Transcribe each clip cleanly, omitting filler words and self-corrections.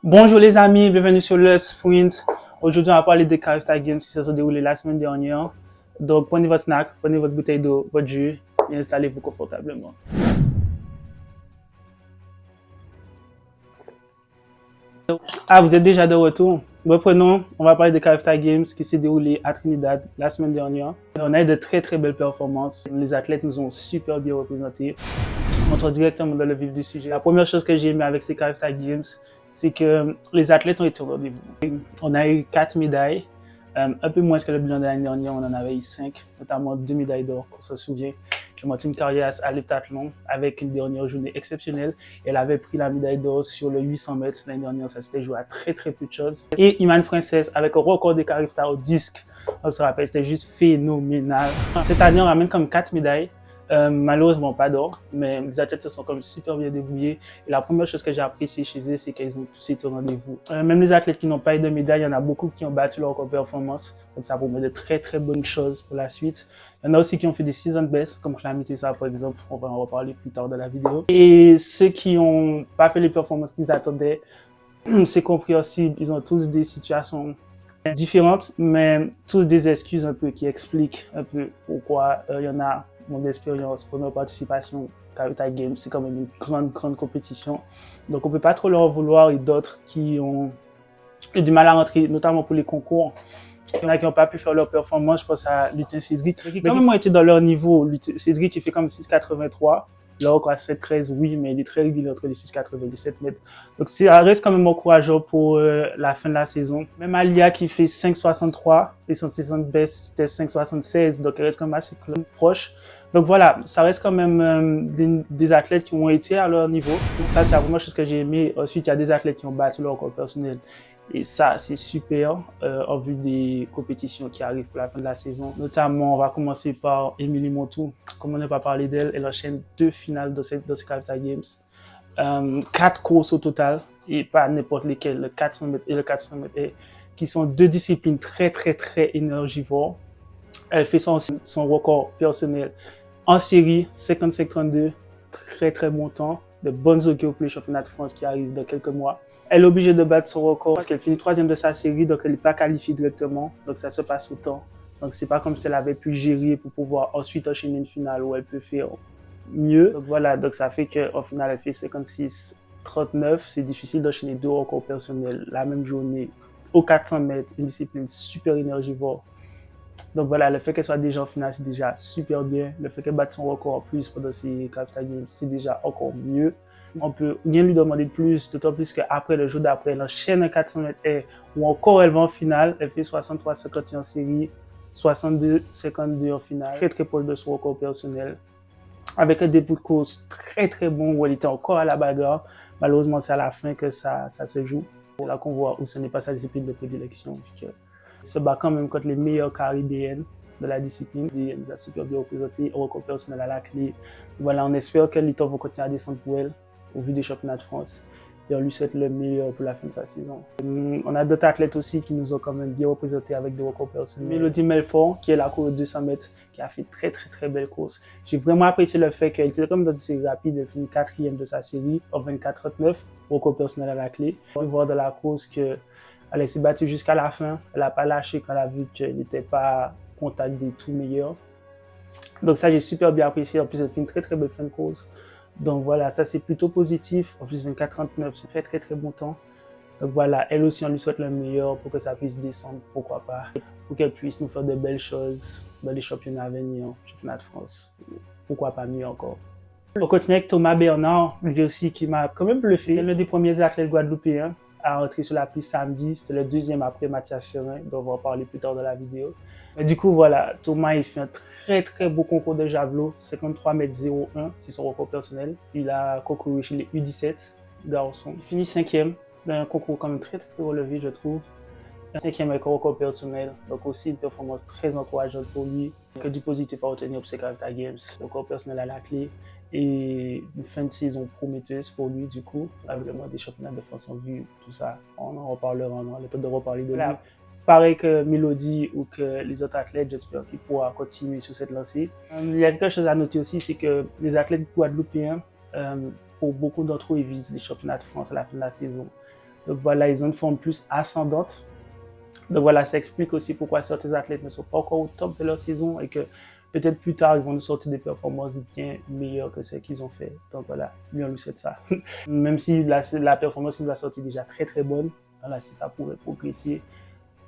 Bonjour les amis, bienvenue sur le Sprint. Aujourd'hui, on va parler des Carifta Games qui se sont déroulés la semaine dernière. Donc, prenez votre snack, prenez votre bouteille d'eau, votre jus et installez-vous confortablement. Ah, vous êtes déjà de retour? Reprenons, on va parler des Carifta Games qui s'est déroulé à Trinidad la semaine dernière. On a eu de très très belles performances. Les athlètes nous ont super bien représentés. On entre directement dans le vif du sujet. La première chose que j'ai aimé avec ces Carifta Games, c'est que les athlètes ont été au rendez-vous. On a eu 4 médailles, un peu moins que le bilan de l'année dernière, on en avait eu 5, notamment 2 médailles d'or, on se souvient. Clémentine Carias à l'heptathlon avec une dernière journée exceptionnelle. Elle avait pris la médaille d'or sur le 800 mètres l'année dernière, ça s'était joué à très très peu de choses. Et Iman Princess avec un record des Carifta au disque, on se rappelle, c'était juste phénoménal. Cette année, on ramène comme 4 médailles. Malheureusement pas d'or, mais les athlètes se sont comme super bien débrouillés. Et la première chose que j'ai appréciée chez eux, c'est qu'ils ont tous été au rendez-vous. Même les athlètes qui n'ont pas eu de médaille, il y en a beaucoup qui ont battu leur performance. Donc ça promet de très très bonnes choses pour la suite. Il y en a aussi qui ont fait des season best, comme Calamity ça par exemple, on va en reparler plus tard dans la vidéo. Et ceux qui n'ont pas fait les performances qu'ils attendaient, c'est compréhensible, ils ont tous des situations différentes, mais tous des excuses un peu qui expliquent un peu pourquoi il y en a mon expérience, première participation, Carifta Games, c'est quand même une grande compétition. Donc on peut pas trop leur vouloir et d'autres qui ont eu du mal à rentrer, notamment pour les concours. Il y en a qui n'ont pas pu faire leur performance, je pense à Lutin Cédric, qui quand même ont été dans leur niveau. Cédric qui fait comme 6,83. Là, quoi, 7,13, oui, mais il est très régulier entre les 6,80 et les 7 mètres. Donc, ça reste quand même encourageant pour la fin de la saison. Même Alia qui fait 5,63 et son season best, c'était 5,76. Donc, elle reste quand même assez proche. Donc, voilà, ça reste quand même des athlètes qui ont été à leur niveau. Donc, ça, c'est la première chose que j'ai aimé. Ensuite, il y a des athlètes qui ont battu leur record personnel. Et ça, c'est super en vue des compétitions qui arrivent pour la fin de la saison. Notamment, on va commencer par Émilie Montou. Comme on n'a pas parlé d'elle, elle enchaîne 2 finales dans ces Carifta Games. 4 courses au total, et pas n'importe lesquelles, le 400 mètres et le 400 mètres, qui sont 2 disciplines très énergivores. Elle fait son record personnel en série, 55-32, très bon temps. De bonnes augures pour les championnats de France qui arrivent dans quelques mois. Elle est obligée de battre son record parce qu'elle finit 3e de sa série, donc elle n'est pas qualifiée directement. Donc ça se passe au temps. Donc c'est pas comme si elle avait pu gérer pour pouvoir ensuite enchaîner une finale où elle peut faire mieux. Donc voilà, donc ça fait qu'au final elle fait 56-39. C'est difficile d'enchaîner 2 records personnels la même journée aux 400 mètres, une discipline super énergivore. Donc voilà, le fait qu'elle soit déjà en finale, c'est déjà super bien. Le fait qu'elle batte son record en plus pendant ces Carifta Games, c'est déjà encore mieux. On peut rien lui demander de plus, d'autant plus qu'après, le jour d'après, elle enchaîne un 400 mètres où encore elle va en finale. Elle fait 63-51 en série, 62-52 en finale. Très proche de son record personnel. Avec un début de course très bon où elle était encore à la bagarre. Malheureusement, c'est à la fin que ça se joue. C'est là qu'on voit où ce n'est pas sa discipline de prédilection. Se bat quand même contre les meilleures caribéennes de la discipline. Elle nous a super bien représenté, record personnel à la clé. Voilà, on espère que les temps vont continuer à descendre pour elle au vu des championnats de France. Et on lui souhaite le meilleur pour la fin de sa saison. On a d'autres athlètes aussi qui nous ont quand même bien représentés avec des records personnels. Mélodie Melfort, qui est la course de 200 mètres, qui a fait très belle course. J'ai vraiment apprécié le fait qu'elle était comme dans une série rapide, elle finit 4e de sa série, en 24-39, record personnel à la clé. On peut voir dans la course que elle s'est battue jusqu'à la fin. Elle n'a pas lâché quand elle a vu qu'elle n'était pas contact des tout meilleurs. Donc ça, j'ai super bien apprécié. En plus, elle fait une très belle fin de course. Donc voilà, ça c'est plutôt positif. En plus, 24-39, c'est très bon temps. Donc voilà, elle aussi, on lui souhaite le meilleur pour que ça puisse descendre, pourquoi pas. Pour qu'elle puisse nous faire de belles choses dans les championnats à venir, championnat de France. Pourquoi pas mieux encore. On continue avec Thomas Bernard, lui aussi qui m'a quand même bluffé. C'est l'un des premiers athlètes guadeloupéens à rentrer sur la piste samedi. C'était le 2e après Mathias Serin, dont on va en parler plus tard dans la vidéo. Et du coup, voilà, Thomas, il fait un très beau concours de javelot, 53,01 m, c'est son record personnel. Il a concouru chez les U17 garçons. Il finit 5e dans un concours quand même très relevé, je trouve. 5e avec un record personnel, donc aussi une performance très encourageante pour lui. Que du positif à retenir pour ces Carifta Games. Record personnel à la clé et une fin de saison prometteuse pour lui, du coup, avec des championnats de France en vue, tout ça. On en reparlera, on aura le temps de reparler de lui. Pareil que Mélodie ou que les autres athlètes, j'espère qu'il pourra continuer sur cette lancée. Il y a quelque chose à noter aussi, c'est que les athlètes guadeloupéens, pour beaucoup d'entre eux, ils visent les championnats de France à la fin de la saison. Donc voilà, ils ont une forme plus ascendante. Donc voilà, ça explique aussi pourquoi certains athlètes ne sont pas encore au top de leur saison et que peut-être plus tard, ils vont nous sortir des performances bien meilleures que celles qu'ils ont fait. Donc voilà, lui, on lui souhaite ça. Même si la performance qu'il nous a sortie déjà très très bonne, voilà, si ça pourrait progresser,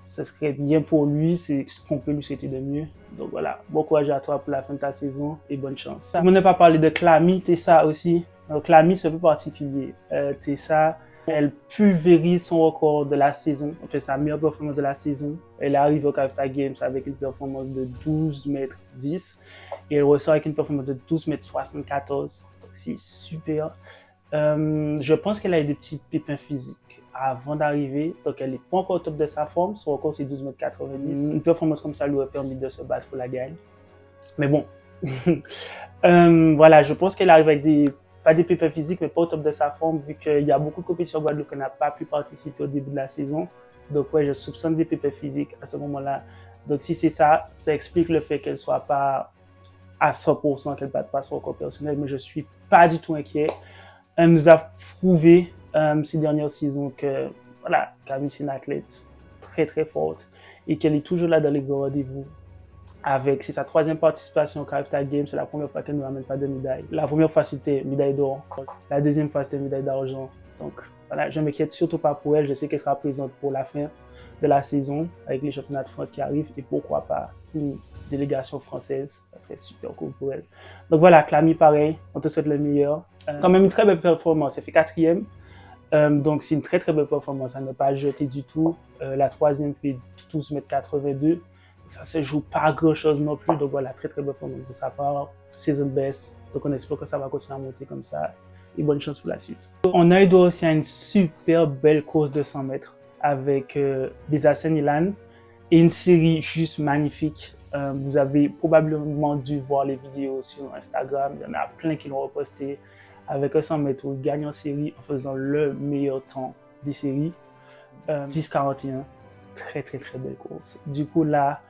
ce serait bien pour lui, c'est ce qu'on peut lui souhaiter de mieux. Donc voilà, bon courage à toi pour la fin de ta saison et bonne chance. On n'a pas parlé de Clamy Tessa aussi. Donc Clamy, c'est un peu particulier. Tessa, elle pulvérise son record de la saison, en fait sa meilleure performance de la saison. Elle arrive au Kavita Games avec une performance de 12 mètres 10 et elle ressort avec une performance de 12 mètres 74. Donc c'est super. Je pense qu'elle a eu des petits pépins physiques avant d'arriver, donc elle n'est pas encore au top de sa forme, son record c'est 12 mètres 90. Une performance comme ça lui aurait permis de se battre pour la gagne. Mais bon, voilà, je pense qu'elle arrive avec pas des pépins physiques, mais pas au top de sa forme, vu qu'il y a beaucoup de compétitions en Guadeloupe qui n'a pas pu participer au début de la saison. Donc ouais, je soupçonne des pépins physiques à ce moment-là. Donc si c'est ça, ça explique le fait qu'elle soit pas à 100%, qu'elle ne batte pas son record personnel, mais je suis pas du tout inquiet. Elle nous a prouvé ces dernières saisons que voilà, Camille c'est une athlète très très forte et qu'elle est toujours là dans les grands rendez-vous. C'est sa troisième participation au Kavita Games, c'est la première fois qu'elle ne nous ramène pas de médaille. La première fois c'était médaille d'or, la deuxième fois c'était médaille d'argent. Donc voilà, je ne m'inquiète surtout pas pour elle, je sais qu'elle sera présente pour la fin de la saison avec les championnats de France qui arrivent et pourquoi pas une délégation française, ça serait super cool pour elle. Donc voilà, Clamy pareil, on te souhaite le meilleur. Quand même une très belle performance, elle fait 4e. Donc c'est une très très belle performance, à ne pas jeter du tout. La troisième fait 12 mètres 82. Ça se joue pas grand chose non plus. Donc voilà, très très belle performance de sa part. Season best. Donc on espère que ça va continuer à monter comme ça. Et bonne chance pour la suite. On a eu droit aussi à une super belle course de 100 mètres avec Bizasen Ilan et une série juste magnifique. Vous avez probablement dû voir les vidéos sur Instagram. Il y en a plein qui l'ont reposté avec un 100 mètres où il gagne en série en faisant le meilleur temps des séries. 10,41. Très très très belle course. Du coup là,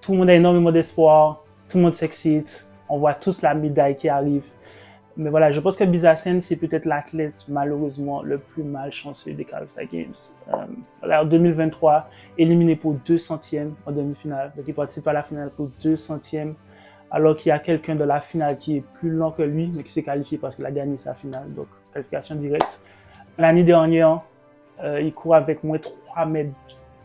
tout le monde a énormément d'espoir, tout le monde s'excite, on voit tous la médaille qui arrive. Mais voilà, je pense que Bizasen, c'est peut-être l'athlète malheureusement le plus malchanceux des Kavita Games. En 2023, éliminé pour 2 centièmes en demi-finale. Donc il participe à la finale pour 2 centièmes, alors qu'il y a quelqu'un de la finale qui est plus lent que lui, mais qui s'est qualifié parce qu'il a gagné sa finale. Donc qualification directe. L'année dernière, il court avec moins 3 mètres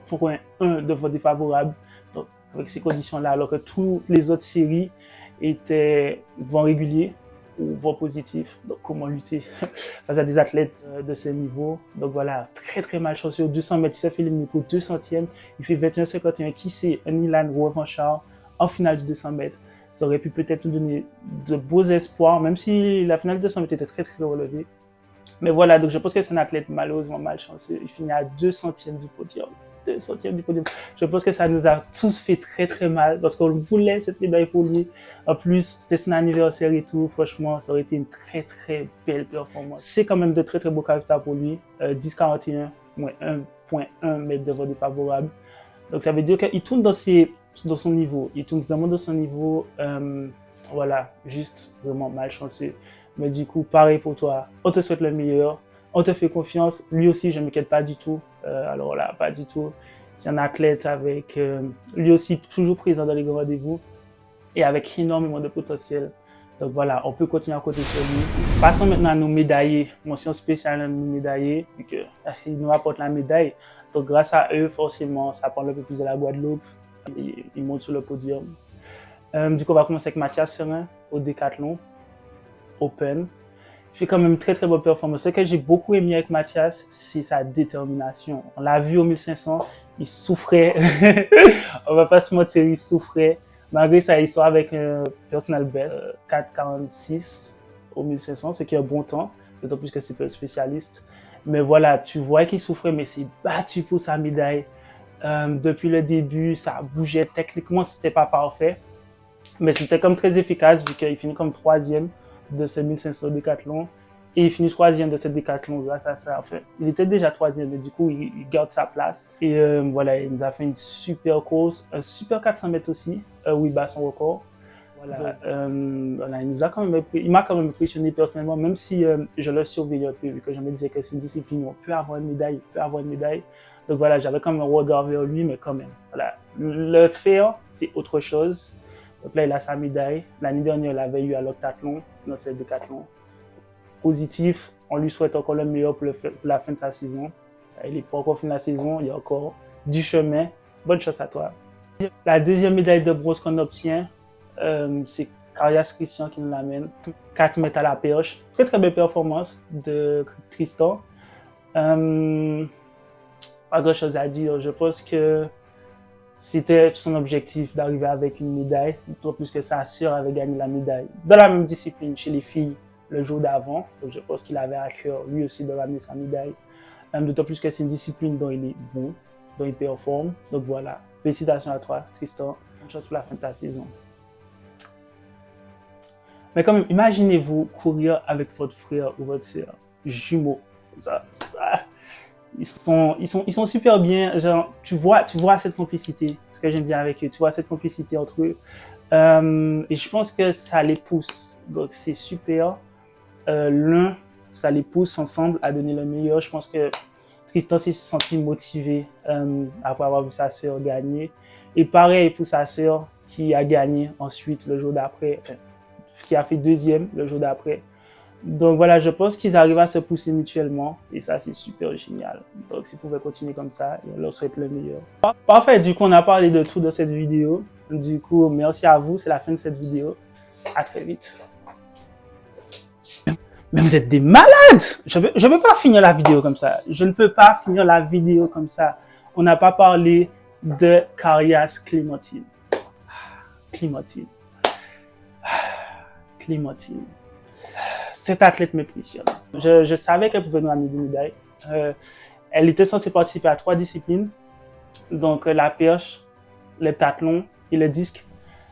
pour un de vote défavorable. Donc, avec ces conditions-là, alors que toutes les autres séries étaient vent régulier ou vent positif. Donc, comment lutter face à des athlètes de ce niveau? Donc voilà, très très malchanceux. Au 200 mètres, il s'est fait éliminer pour 2 centièmes. Il fait 21,51. Qui sait, un Ilan revanchard en finale du 200 mètres. Ça aurait pu peut-être nous donner de beaux espoirs, même si la finale du 200 mètres était très très relevée. Mais voilà, donc je pense que c'est un athlète malheureusement malchanceux. Il finit à 2 centièmes du podium. 2 centièmes du podium. Je pense que ça nous a tous fait très très mal parce qu'on voulait cette médaille pour lui. En plus, c'était son anniversaire et tout. Franchement, ça aurait été une très très belle performance. C'est quand même de très très beaux caractères pour lui. 10,41, moins 1,1 mètre de voie défavorable. Donc ça veut dire qu'il tourne dans son niveau. Il tourne vraiment dans son niveau. Voilà, juste vraiment malchanceux. Mais du coup, pareil pour toi. On te souhaite le meilleur. On te fait confiance. Lui aussi, je ne m'inquiète pas du tout. Alors là, pas du tout. C'est un athlète avec, lui aussi, toujours présent dans les grands rendez-vous et avec énormément de potentiel. Donc voilà, on peut continuer à compter sur lui. Passons maintenant à nos médaillés. Mention spéciale à nos médaillés, vu qu'ils nous apportent la médaille. Donc grâce à eux, forcément, ça parle un peu plus de la Guadeloupe. Ils montent sur le podium. Du coup, on va commencer avec Mathias Serin au décathlon Open. Il fait quand même une très très bonne performance. Ce que j'ai beaucoup aimé avec Mathias, c'est sa détermination. On l'a vu au 1500, il souffrait. On va pas se mentir, il souffrait. Malgré ça, il sort avec un personal best, 4,46 au 1500, ce qui est un bon temps, d'autant plus que c'est un spécialiste. Mais voilà, tu vois qu'il souffrait, mais s'est battu pour sa médaille. Depuis le début, ça bougeait. Techniquement, c'était pas parfait, mais c'était comme très efficace vu qu'il finit comme 3e de ce 1500 décathlon et il finit 3e de ce décathlon grâce à ça. Enfin, il était déjà 3e, mais du coup, il garde sa place. Et voilà, il nous a fait une super course, un super 400 mètres aussi, où il bat son record. Voilà, voilà, il m'a quand même impressionné personnellement, même si je le surveillais un peu, vu que je me disais que c'est une discipline où on peut avoir une médaille, on peut avoir une médaille. Donc voilà, j'avais quand même un regard vers lui, mais quand même, voilà. Le faire, c'est autre chose. Donc là, il a sa médaille. L'année dernière, il l'avait eu à l'octathlon, dans cette décathlon. Positif, on lui souhaite encore le meilleur pour la fin de sa saison. Il n'est pas encore fini la saison, il y a encore du chemin. Bonne chance à toi. La deuxième médaille de bronze qu'on obtient, c'est Carias Christian qui nous l'amène. 4 mètres à la perche. Très très belle performance de Tristan. Pas grand chose à dire. Je pense que c'était son objectif d'arriver avec une médaille, d'autant plus que sa sœur avait gagné la médaille dans la même discipline chez les filles le jour d'avant. Donc je pense qu'il avait à cœur lui aussi de ramener sa médaille. D'autant plus que c'est une discipline dont il est bon, dont il performe. Donc voilà, félicitations à toi Tristan. Bonne chance pour la fin de ta saison. Mais quand même, imaginez-vous courir avec votre frère ou votre sœur, jumeaux. Ça, ils sont super bien. Genre, tu vois cette complicité. Ce que j'aime bien avec eux, tu vois cette complicité entre eux. Et je pense que ça les pousse. Donc c'est super. Ça les pousse ensemble à donner le meilleur. Je pense que Tristan s'est senti motivé après avoir vu sa sœur gagner. Et pareil pour sa sœur qui a gagné ensuite le jour d'après. Enfin, qui a fait deuxième le jour d'après. Donc voilà, je pense qu'ils arrivent à se pousser mutuellement et ça c'est super génial. Donc s'ils pouvaient continuer comme ça, on leur souhaite le meilleur. Parfait, du coup on a parlé de tout dans cette vidéo. Du coup, merci à vous, c'est la fin de cette vidéo. À très vite. Mais vous êtes des malades! Je peux pas finir la vidéo comme ça. Je ne peux pas finir la vidéo comme ça. On n'a pas parlé de Carias Clémentine. Clémentine. Clémentine. Cette athlète m'impressionne. Je savais qu'elle pouvait nous amener des médailles. Elle était censée participer à 3 disciplines. Donc la perche, l'heptathlon et le disque.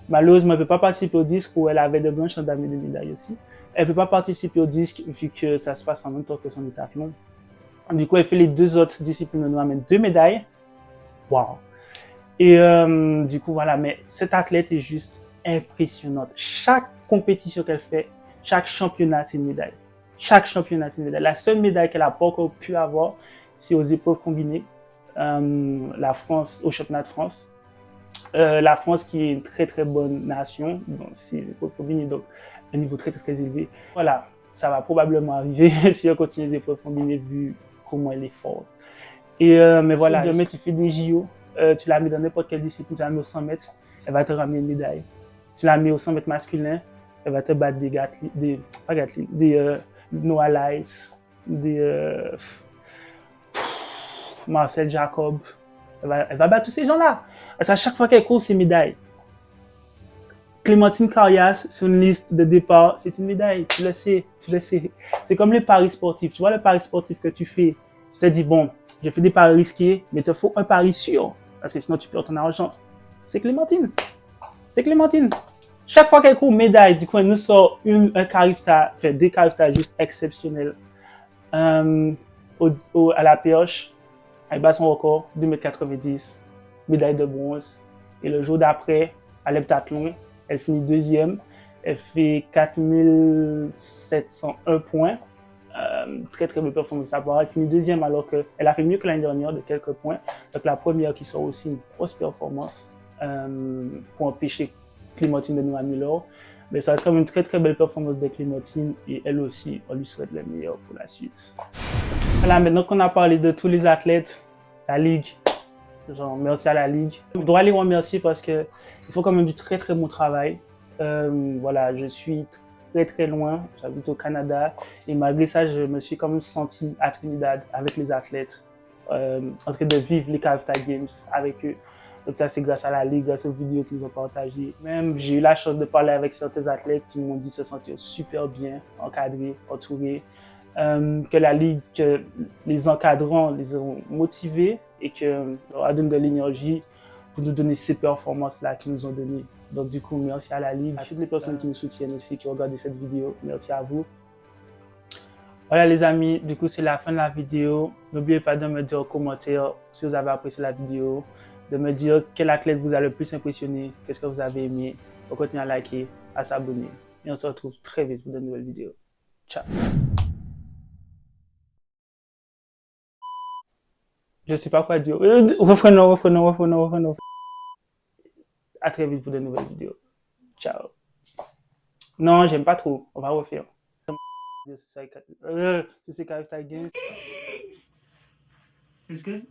Malheureusement, elle ne peut pas participer au disque où elle avait de bonnes chances d'amener des médailles aussi. Elle ne peut pas participer au disque vu que ça se passe en même temps que son heptathlon. Du coup, elle fait les 2 autres disciplines, elle nous amène 2 médailles. Wow! Et du coup, voilà. Mais cette athlète est juste impressionnante. Chaque compétition qu'elle fait, chaque championnat, c'est une médaille. Chaque championnat, c'est une médaille. La seule médaille qu'elle n'a pas encore pu avoir, c'est aux épreuves combinées. La France, au championnat de France. La France qui est une très très bonne nation dans ces épreuves combinées, donc un niveau très très élevé. Voilà, ça va probablement arriver si on continue les épreuves combinées vu comment elle est forte. Et mais voilà, demain tu fais des JO, tu la mets dans n'importe quelle discipline, tu la mets au 100 mètres, elle va te ramener une médaille. Tu la mets au 100 mètres masculin, elle va te battre des Noah Lyles, des Marcel Jacob. Elle va battre tous ces gens-là. Parce qu'à chaque fois qu'elle court, c'est médaille. Clémentine Carias, sur une liste de départ, c'est une médaille. Tu le sais, tu le sais. C'est comme les paris sportifs. Tu vois le pari sportif que tu fais. Tu te dis, bon, j'ai fait des paris risqués, mais il te faut un pari sûr. Parce que sinon, tu perds ton argent. C'est Clémentine. C'est Clémentine. Chaque fois qu'elle court, médaille. Du coup, elle nous sort des cariftas juste exceptionnels. À la perche, elle bat son record, 2,90 m, médaille de bronze. Et le jour d'après, à l'heptathlon, elle finit deuxième. Elle fait 4701 points. Très très belle performance de sa part. Elle finit deuxième alors qu'elle a fait mieux que l'année dernière de quelques points. Donc la première qui sort aussi une grosse performance pour empêcher Clémentine de nous amener l'or. Mais ça reste comme une très très belle performance de Clémentine et elle aussi, on lui souhaite le meilleur pour la suite. Voilà, maintenant qu'on a parlé de tous les athlètes, la Ligue, genre merci à la Ligue. Je dois les remercier parce que ils font quand même du très très bon travail. Voilà, je suis très très loin, j'habite au Canada et malgré ça, je me suis quand même senti à Trinidad avec les athlètes, en train de vivre les Carifta Games avec eux. Donc ça, c'est grâce à la Ligue, grâce aux vidéos qu'ils ont partagées. Même, j'ai eu la chance de parler avec certains athlètes qui m'ont dit se sentir super bien, encadrés, entourés. Que la Ligue, que les encadrants les ont motivés et que leur a donné de l'énergie pour nous donner ces performances-là qu'ils nous ont données. Donc du coup, merci à la Ligue, à toutes les personnes qui nous soutiennent aussi, qui ont regardé cette vidéo. Merci à vous. Voilà les amis, du coup c'est la fin de la vidéo. N'oubliez pas de me dire en commentaire si vous avez apprécié la vidéo, de me dire quel athlète vous a le plus impressionné, qu'est-ce que vous avez aimé. On continue à liker, à s'abonner. Et on se retrouve très vite pour de nouvelles vidéos. Ciao. Je ne sais pas quoi dire. Reprenons. À très vite pour de nouvelles vidéos. Ciao. Non, j'aime pas trop. On va refaire. Sur ces Carifta Games. Est-ce que